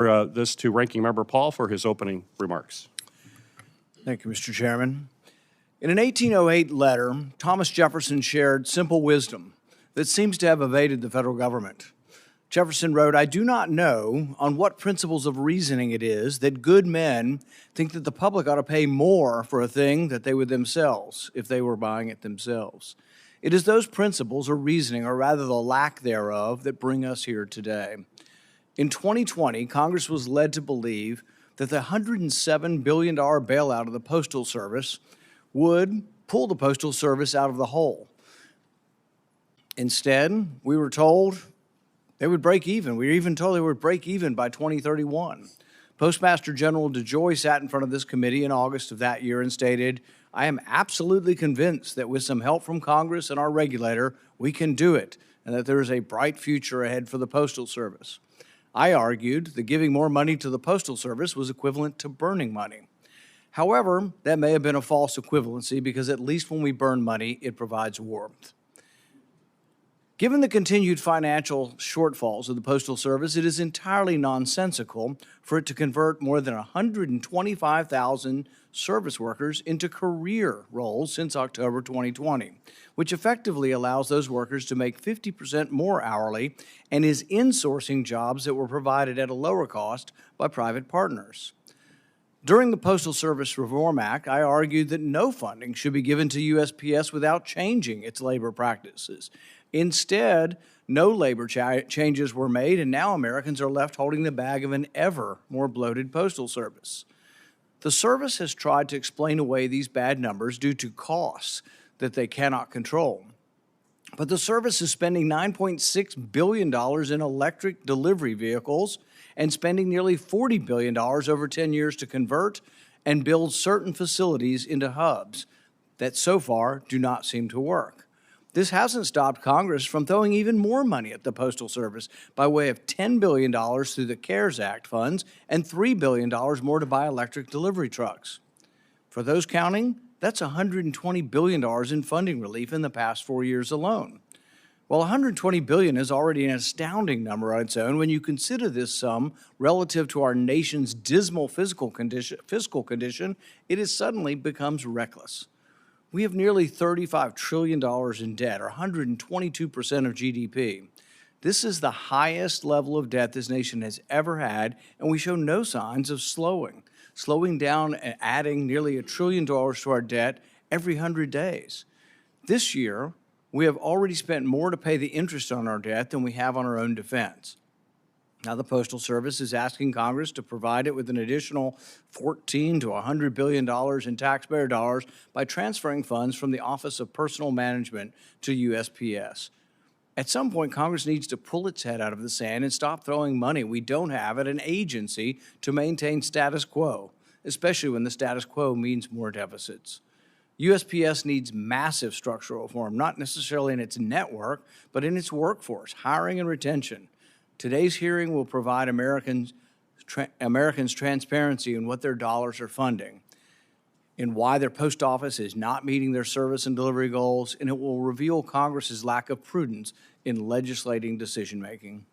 This to Ranking Member Paul for his opening remarks. Thank you, Mr. Chairman. In an 1808 letter, Thomas Jefferson shared simple wisdom that seems to have evaded the federal government. Jefferson wrote, "I do not know on what principles of reasoning it is that good men think that the public ought to pay more for a thing that they would themselves, if they were buying it themselves. It is those principles or reasoning, or rather the lack thereof, that bring us here today." In 2020, Congress was led to believe that the $107 billion bailout of the Postal Service would pull the Postal Service out of the hole. Instead, we were told they would break even. We were even told they would break even by 2031. Postmaster General DeJoy sat in front of this committee in August of that year and stated, "I am absolutely convinced that with some help from Congress and our regulator, we can do it, and that there is a bright future ahead for the Postal Service." I argued that giving more money to the Postal Service was equivalent to burning money. However, that may have been a false equivalency because at least when we burn money, it provides warmth. Given the continued financial shortfalls of the Postal Service, it is entirely nonsensical for it to convert more than 125,000 service workers into career roles since October 2020, which effectively allows those workers to make 50% more hourly and is insourcing jobs that were provided at a lower cost by private partners. During the Postal Service Reform Act, I argued that no funding should be given to USPS without changing its labor practices. Instead, no labor changes were made, and now Americans are left holding the bag of an ever more bloated Postal Service. The service has tried to explain away these bad numbers due to costs that they cannot control. But the service is spending $9.6 billion in electric delivery vehicles and spending nearly $40 billion over 10 years to convert and build certain facilities into hubs that so far do not seem to work. This hasn't stopped Congress from throwing even more money at the Postal Service by way of $10 billion through the CARES Act funds and $3 billion more to buy electric delivery trucks. For those counting, that's $120 billion in funding relief in the past 4 years alone. While $120 billion is already an astounding number on its own, when you consider this sum relative to our nation's dismal fiscal condition, it suddenly becomes reckless. We have nearly $35 trillion in debt, or 122% of GDP. This is the highest level of debt this nation has ever had, and we show no signs of slowing down and adding nearly $1 trillion to our debt every 100 days. This year, we have already spent more to pay the interest on our debt than we have on our own defense. Now, the Postal Service is asking Congress to provide it with an additional $14 to $100 billion in taxpayer dollars by transferring funds from the Office of Personnel Management to USPS. At some point, Congress needs to pull its head out of the sand and stop throwing money we don't have at an agency to maintain status quo, especially when the status quo means more deficits. USPS needs massive structural reform, not necessarily in its network, but in its workforce, hiring and retention. Today's hearing will provide Americans transparency in what their dollars are funding and why their post office is not meeting their service and delivery goals, and it will reveal Congress's lack of prudence in legislating decision-making.